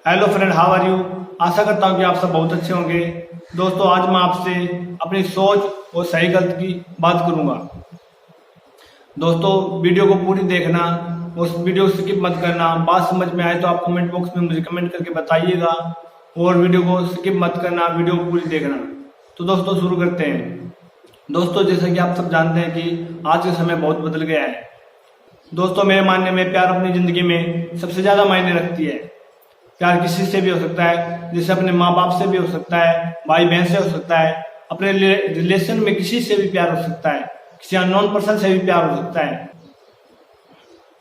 Hello friend, how are you. आशा करता हूँ कि आप सब बहुत अच्छे होंगे। दोस्तों, आज मैं आपसे अपनी सोच और सही गलत की बात करूंगा। दोस्तों, वीडियो को पूरी देखना, उस वीडियो को स्किप मत करना। बात समझ में आए तो आप कमेंट बॉक्स में मुझे कमेंट करके बताइएगा और वीडियो को स्किप मत करना, वीडियो को पूरी देखना। तो दोस्तों, शुरू करते हैं। दोस्तों, जैसा कि आप सब जानते हैं कि आज का समय बहुत बदल गया है। दोस्तों, मेरे मानने में प्यार अपनी जिंदगी में सबसे ज्यादा मायने रखती है। प्यार किसी से भी हो सकता है, जैसे अपने माँ बाप से भी हो सकता है, भाई बहन से हो सकता है, अपने रिलेशन में किसी से भी प्यार हो सकता है, किसी अननोन पर्सन से भी प्यार हो सकता है।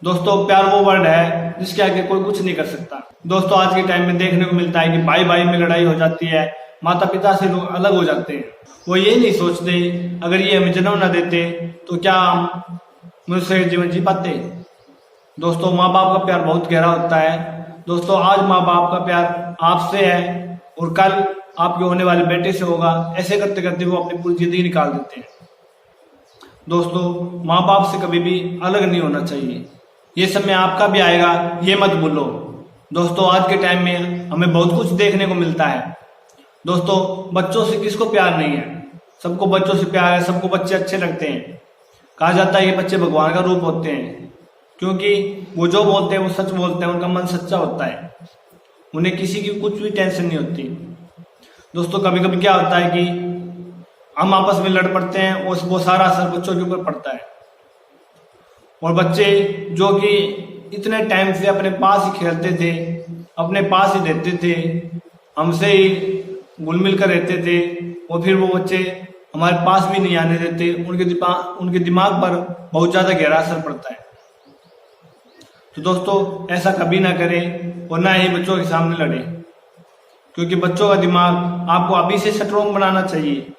दोस्तों, प्यार वो वर्ड है जिसके आगे कोई कुछ नहीं कर सकता। दोस्तों, आज के टाइम में देखने को मिलता है कि भाई भाई में लड़ाई हो जाती है, माता पिता से लोग अलग हो जाते हैं। वो ये नहीं सोचते अगर ये हमें जन्म ना देते तो क्या हम मनुष्य जीवन जी पाते। दोस्तों, माँ बाप का प्यार बहुत गहरा होता है। दोस्तों, आज माँ बाप का प्यार आपसे है और कल आपके होने वाले बेटे से होगा। ऐसे करते करते वो अपनी पूरी जिंदगी निकाल देते हैं। दोस्तों, माँ बाप से कभी भी अलग नहीं होना चाहिए। ये समय आपका भी आएगा, ये मत भूलो। दोस्तों, आज के टाइम में हमें बहुत कुछ देखने को मिलता है। दोस्तों, बच्चों से किसको प्यार नहीं है? सबको बच्चों से प्यार है, सबको बच्चे अच्छे लगते हैं। कहा जाता है कि बच्चे भगवान का रूप होते हैं, क्योंकि वो जो बोलते हैं वो सच बोलते हैं, उनका मन सच्चा होता है, उन्हें किसी की कुछ भी टेंशन नहीं होती। दोस्तों, कभी कभी क्या होता है कि हम आपस में लड़ पड़ते हैं और वो सारा असर बच्चों के ऊपर पड़ता है। और बच्चे जो कि इतने टाइम से अपने पास ही खेलते थे, अपने पास ही रहते थे, हमसे ही घुल मिल कर रहते थे, और फिर वो बच्चे हमारे पास भी नहीं आने देते। उनके दिमाग पर बहुत ज्यादा गहरा असर पड़ता है। तो दोस्तों, ऐसा कभी ना करें और ना ही बच्चों के सामने लड़े, क्योंकि बच्चों का दिमाग आपको अभी से स्ट्रोंग बनाना चाहिए।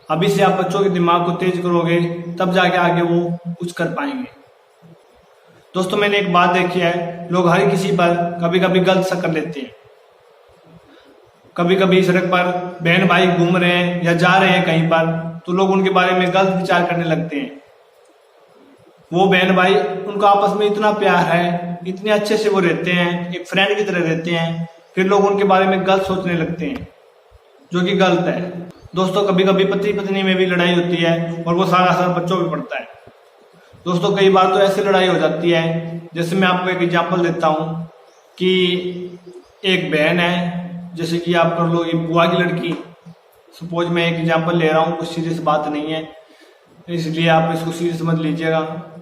अभी से आप बच्चों के दिमाग को तेज करोगे तब जाके आगे वो कुछ कर पाएंगे। दोस्तों, मैंने एक बात देखी है, लोग हर किसी पर कभी कभी गलत सा कर लेते हैं। कभी कभी सड़क पर बहन भाई घूम रहे हैं या जा रहे हैं कहीं पर, तो लोग उनके बारे में गलत विचार करने लगते हैं। वो बहन भाई, उनका आपस में इतना प्यार है, इतने अच्छे से वो रहते हैं, एक फ्रेंड की तरह रहते हैं, फिर लोग उनके बारे में गलत सोचने लगते हैं, जो कि गलत है। दोस्तों, कभी कभी पति पत्नी में भी लड़ाई होती है और वो सारा असर बच्चों पे पड़ता है। दोस्तों, कई बार तो ऐसी लड़ाई हो जाती है, जैसे मैं आपको एक एग्जाम्पल देता हूँ कि एक बहन है, जैसे कि आप कर लो ये बुआ की लड़की। सपोज मैं एक एग्जाम्पल ले रहा हूँ, कुछ सीरियस बात नहीं है, इसलिए आप इसको सीरियस मत लीजिएगा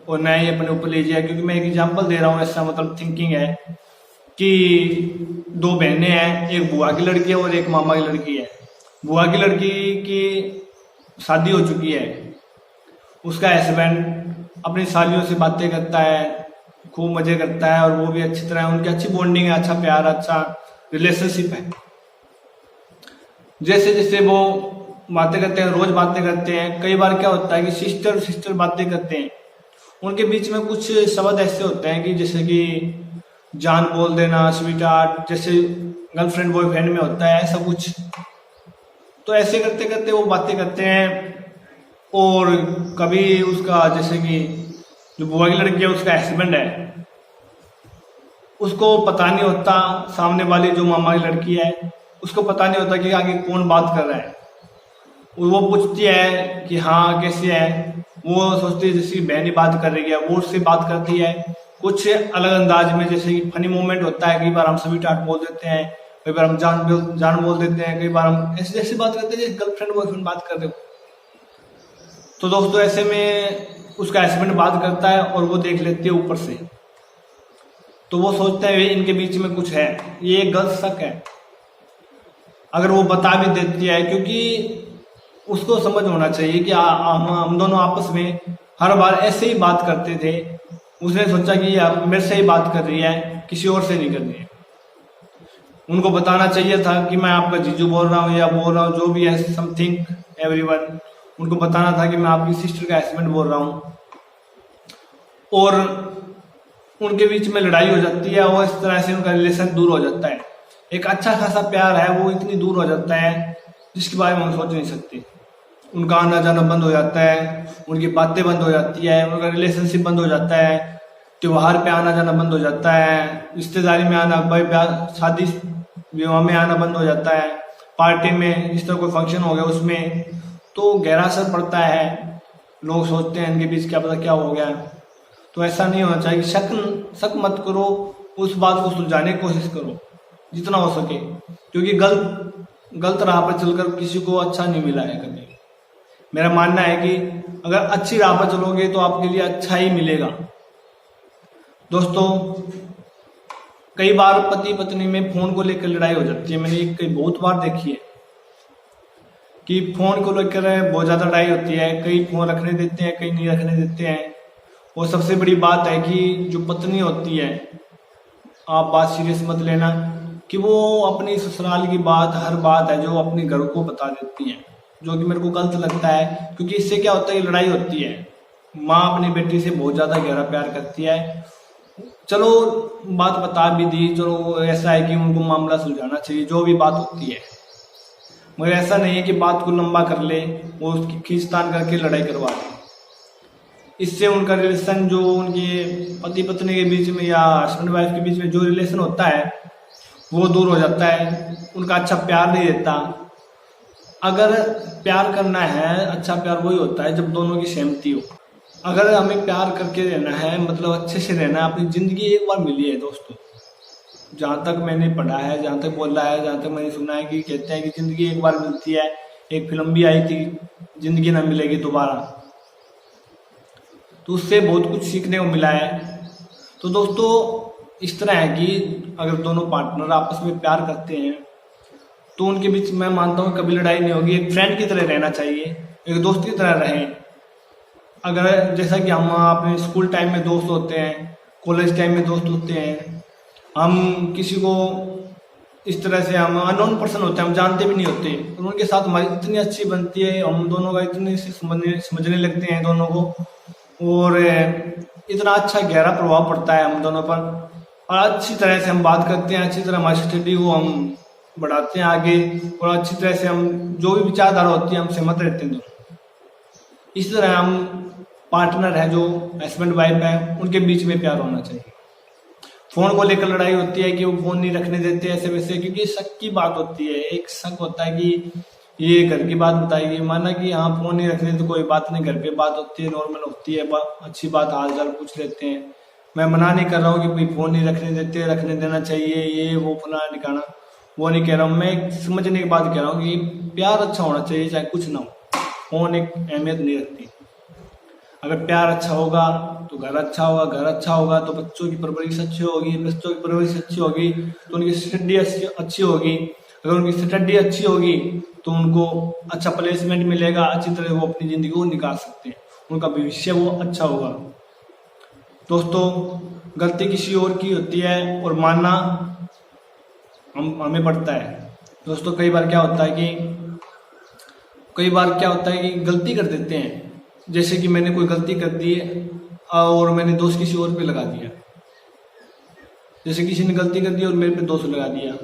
और न ही अपने ऊपर लीजिएगा, क्योंकि मैं एक एग्जाम्पल दे रहा हूँ। ऐसा मतलब थिंकिंग है कि दो बहनें हैं, एक बुआ की लड़की है और एक मामा की लड़की है। बुआ की लड़की की शादी हो चुकी है, उसका हस्बैंड अपनी सालियों से बातें करता है, खूब मजे करता है और वो भी अच्छी तरह, उनकी अच्छी बॉन्डिंग है, अच्छा प्यार, अच्छा रिलेशनशिप है। जैसे जैसे वो बातें करते हैं, रोज बातें करते हैं, कई बार क्या होता है कि सिस्टर सिस्टर बातें करते हैं, उनके बीच में कुछ शब्द ऐसे होते हैं कि जैसे कि जान बोल देना, स्वीट हार्ट, जैसे गर्लफ्रेंड बॉयफ्रेंड में होता है ऐसा कुछ। तो ऐसे करते करते वो बातें करते हैं, और कभी उसका, जैसे कि जो बुआ की लड़की है उसका हस्बैंड है, उसको पता नहीं होता, सामने वाली जो मामा की लड़की है उसको पता नहीं होता कि आगे कौन बात कर रहा है। वो पूछती है कि हाँ कैसी है, वो सोचती है जैसे बहन ही बात कर रही है, वो उससे बात करती है कुछ अलग अंदाज में, जैसे कि फनी मोमेंट होता है। कई बार हम सभी टाट बोल देते हैं, कई बार हम जान बोल देते हैं, कई बार हम ऐसी जैसी बात करते हैं जैसे गर्लफ्रेंड बॉयफ्रेंड बात करते हो। तो दोस्तों, ऐसे में उसका हस्बैंड बात करता है और वो देख लेती है ऊपर से, तो वो सोचते हैं इनके बीच में कुछ है, ये एक गलत शक है। अगर वो बता भी देती है, क्योंकि उसको समझ होना चाहिए कि हम दोनों आपस में हर बार ऐसे ही बात करते थे। उसने सोचा कि आप मेरे से ही बात कर रही है, किसी और से नहीं कर रही है। उनको बताना चाहिए था कि मैं आपका जीजू बोल रहा हूँ या बोल रहा हूँ, जो भी है, समथिंग एवरीवन। उनको बताना था कि मैं आपकी सिस्टर का हस्बैंड बोल रहा हूँ, और उनके बीच में लड़ाई हो जाती है और इस तरह से उनका रिलेशन दूर हो जाता है। एक अच्छा खासा प्यार है वो इतनी दूर हो जाता है जिसके बारे में हम सोच नहीं सकते। उनका आना जाना बंद हो जाता है, उनकी बातें बंद हो जाती है, उनका रिलेशनशिप बंद हो जाता है, त्योहार पे आना जाना बंद हो जाता है, रिश्तेदारी में आना, भाई शादी विवाह में आना बंद हो जाता है, पार्टी में इस तरह कोई फंक्शन हो गया उसमें, तो गहरा असर पड़ता है। लोग सोचते हैं इनके बीच क्या पता क्या हो गया। तो ऐसा नहीं होना चाहिए। शक मत करो, उस बात को सुलझाने की कोशिश करो जितना हो सके, क्योंकि गलत राह पर चलकर किसी को अच्छा नहीं मिला है कभी। मेरा मानना है कि अगर अच्छी राह पर चलोगे तो आपके लिए अच्छा ही मिलेगा। दोस्तों, कई बार पति पत्नी में फोन को लेकर लड़ाई हो जाती है। मैंने ये कई बहुत बार देखी है कि फोन को लेकर बहुत ज्यादा लड़ाई होती है। कई फोन रखने देते हैं, कई नहीं रखने देते हैं। और सबसे बड़ी बात है कि जो पत्नी होती है, आप बात सीरियस मत लेना कि वो अपनी ससुराल की बात, हर बात है जो अपने घर को बता देती है, जो कि मेरे को गलत लगता है। क्योंकि इससे क्या होता है, लड़ाई होती है। माँ अपनी बेटी से बहुत ज्यादा गहरा प्यार करती है। चलो बात बता भी दी, चलो ऐसा है कि उनको मामला सुलझाना चाहिए जो भी बात होती है, मगर ऐसा नहीं है कि बात को लंबा कर ले, वो उसकी खींचतान करके लड़ाई करवा दे। इससे उनका रिलेशन, जो उनके पति पत्नी के बीच में या हस्बैंड वाइफ के बीच में जो रिलेशन होता है वो दूर हो जाता है। उनका अच्छा प्यार नहीं देता। अगर प्यार करना है, अच्छा प्यार वही होता है जब दोनों की सहमति हो। अगर हमें प्यार करके रहना है, मतलब अच्छे से रहना है, अपनी जिंदगी एक बार मिली है दोस्तों। जहाँ तक मैंने पढ़ा है, जहाँ तक बोला है, जहाँ तक मैंने सुना है कि कहते हैं कि जिंदगी एक बार मिलती है। एक फिल्म भी आई थी, जिंदगी ना मिलेगी दोबारा, तो उससे बहुत कुछ सीखने को मिला है। तो दोस्तों, इस तरह है कि अगर दोनों पार्टनर आपस में प्यार करते हैं तो उनके बीच मैं मानता हूँ कभी लड़ाई नहीं होगी। एक फ्रेंड की तरह रहना चाहिए, एक दोस्त की तरह रहें। अगर जैसा कि हम अपने स्कूल टाइम में दोस्त होते हैं, कॉलेज टाइम में दोस्त होते हैं, हम किसी को इस तरह से, हम अननोन पर्सन होते हैं, हम जानते भी नहीं होते, और उनके साथ हमारी इतनी अच्छी बनती है, हम दोनों का इतने से समझने लगते हैं दोनों को, और इतना अच्छा गहरा प्रभाव पड़ता है हम दोनों पर। और अच्छी तरह से हम बात करते हैं, अच्छी तरह हमारी स्टडी को हम बढ़ाते हैं आगे, और अच्छी तरह से हम जो भी विचारधारा होती है हम सहमत रहते हैं दोनों। इस तरह हम पार्टनर है, जो हस्बैंड वाइफ है, उनके बीच में प्यार होना चाहिए। फोन को लेकर लड़ाई होती है कि वो फोन नहीं रखने देते ऐसे वैसे, क्योंकि शक की बात होती है। एक शक होता है कि ये घर की बात बताएगी, माना कि हाँ फोन नहीं रखने तो कोई बात नहीं, घर पे बात होती है, नॉर्मल होती है, अच्छी बात, हाल चाल पूछ लेते हैं। मैं मना नहीं कर रहा हूँ कि भाई फोन नहीं रखने देते, रखने देना चाहिए, ये वो फलाना निकाना, वो नहीं कह रहा हूँ। मैं समझने की बात कह रहा हूँ कि प्यार अच्छा होना चाहिए, चाहे कुछ ना हो। फोन एक अहमियत नहीं रखती। अगर प्यार अच्छा होगा तो घर अच्छा होगा, घर अच्छा होगा तो बच्चों की परवरिश अच्छी होगी, बच्चों की परवरिश अच्छी होगी तो उनकी स्टडी अच्छी होगी, अगर उनकी स्टडी अच्छी होगी तो उनको अच्छा प्लेसमेंट मिलेगा, अच्छी तरह वो अपनी जिंदगी को निकाल सकते हैं, उनका भविष्य वो अच्छा होगा। दोस्तों, गलती किसी और की होती है और मानना हमें पड़ता है। दोस्तों, कई बार क्या होता है कि गलती कर देते हैं। जैसे कि मैंने कोई गलती कर दी और मैंने दोष किसी और पे लगा दिया। जैसे किसी ने गलती कर दी और मेरे पे दोष लगा दिया,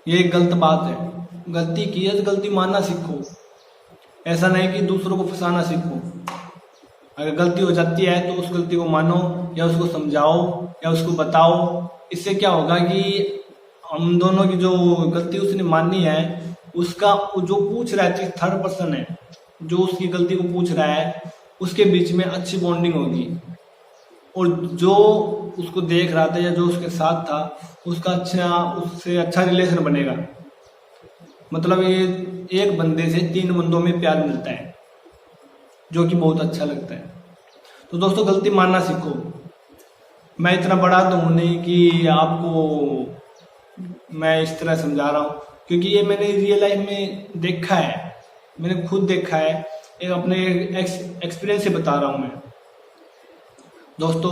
ये एक गलत बात है। गलती की है तो गलती मानना सीखो, ऐसा नहीं कि दूसरों को फंसाना सीखो। अगर गलती हो जाती है तो उस गलती को मानो, या उसको समझाओ, या उसको बताओ। इससे क्या होगा कि हम दोनों की जो गलती उसने मानी है, उसका जो पूछ रहा है, थर्ड पर्सन है जो उसकी गलती को पूछ रहा है, उसके बीच में अच्छी बॉन्डिंग होगी, और जो उसको देख रहा था या जो उसके साथ था उसका उससे अच्छा रिलेशन बनेगा। मतलब ये एक बंदे से 3 बंदों में प्यार मिलता है, जो कि बहुत अच्छा लगता है। तो दोस्तों, गलती मानना सीखो। मैं इतना बड़ा तो हूं नहीं कि आपको मैं इस तरह समझा रहा हूँ, क्योंकि ये मैंने रियल लाइफ में देखा है, मैंने खुद देखा है, एक अपने एक्सपीरियंस से बता रहा हूँ मैं। दोस्तों,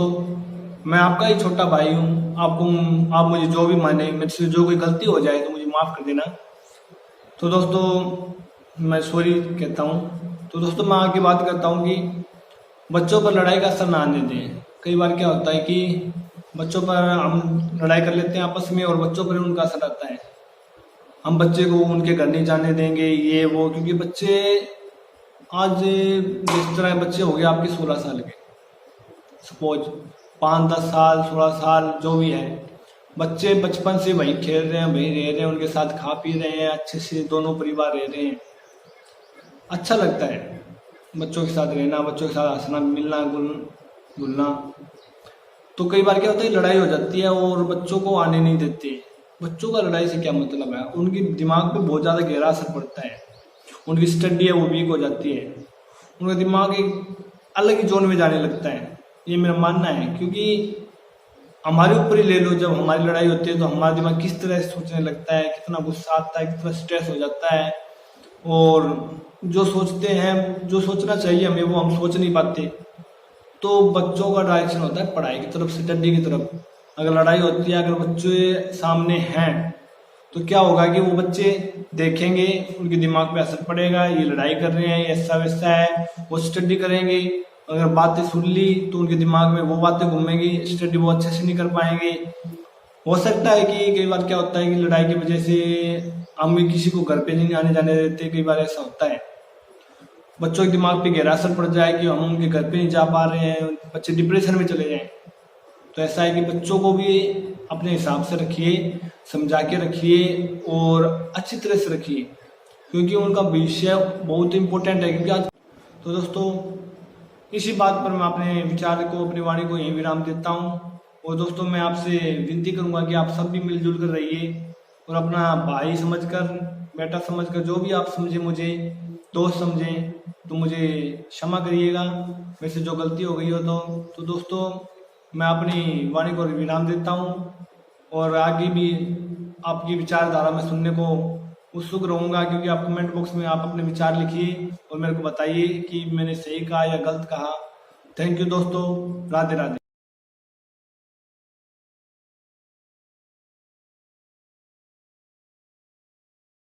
मैं आपका ही छोटा भाई हूँ। आप मुझे जो भी माने, मेरे से जो कोई गलती हो जाए तो मुझे माफ़ कर देना। तो दोस्तों, मैं सॉरी कहता हूँ। तो दोस्तों, मैं आगे बात करता हूँ कि बच्चों पर लड़ाई का असर ना आने दें। कई बार क्या होता है कि बच्चों पर हम लड़ाई कर लेते हैं आपस में, और बच्चों पर उनका असर आता है। हम बच्चे को उनके घर नहीं जाने देंगे, ये वो, क्योंकि बच्चे आज जिस तरह बच्चे हो गए आपके 16 साल के, सपोज 5-10 साल 16 साल जो भी है, बच्चे बचपन से वहीं खेल रहे हैं, वहीं रह रहे हैं, उनके साथ खा पी रहे हैं, अच्छे से दोनों परिवार रह रहे हैं। अच्छा लगता है बच्चों के साथ रहना, बच्चों के साथ हंसना, मिलना घुलना। तो कई बार क्या होता है, लड़ाई हो जाती है और बच्चों को आने नहीं देते। बच्चों का लड़ाई से क्या मतलब है, उनके दिमाग पे बहुत ज़्यादा गहरा असर पड़ता है, उनकी स्टडी है वो वीक हो जाती है, उनका दिमाग एक अलग ही जोन में जाने लगता है। ये मेरा मानना है, क्योंकि हमारे ऊपर ही ले लो, जब हमारी लड़ाई होती है तो हमारा दिमाग किस तरह से सोचने लगता है, कितना गुस्सा आता है, कितना स्ट्रेस हो जाता है, और जो सोचते हैं, जो सोचना चाहिए हमें, वो हम सोच नहीं पाते। तो बच्चों का डायरेक्शन होता है पढ़ाई की तरफ, स्टडी की तरफ। अगर लड़ाई होती है, अगर बच्चे सामने हैं, तो क्या होगा कि वो बच्चे देखेंगे, उनके दिमाग पे असर पड़ेगा, ये लड़ाई कर रहे हैं, ऐसा वैसा है, वो स्टडी करेंगे। अगर बातें सुन ली तो उनके दिमाग में वो बातें घूमेंगी, स्टडी वो अच्छे से नहीं कर पाएंगे। हो सकता है कि कई बार क्या होता है कि लड़ाई की वजह से हम भी किसी को घर पे नहीं आने जाने देते, कई बार ऐसा होता है। बच्चों के दिमाग पे गहरा असर पड़ जाए कि हम उनके घर पे नहीं जा पा रहे हैं, बच्चे डिप्रेशन में चले जाएं। तो ऐसा है कि बच्चों को भी अपने हिसाब से रखिए, समझा के रखिए और अच्छी तरह से रखिए, क्योंकि उनका भविष्य बहुत इंपॉर्टेंट है। क्योंकि आज तो दोस्तों इसी बात पर मैं अपने विचार को, अपनी वाणी को यहीं विराम देता हूँ। और दोस्तों मैं आपसे विनती करूंगा कि आप सब भी मिलजुल कर रहिए और अपना भाई समझकर, बेटा समझकर, जो भी आप समझे, मुझे दोस्त समझें, तो मुझे क्षमा करिएगा मेरे से जो गलती हो गई हो। तो दोस्तों मैं अपनी वाणी को विराम देता हूँ और आगे भी आपकी विचारधारा में सुनने को उत्सुक रहूँगा, क्योंकि आप कमेंट बॉक्स में आप अपने विचार लिखिए और मेरे को बताइए कि मैंने सही कहा या गलत कहा। थैंक यू दोस्तों, राधे राधे।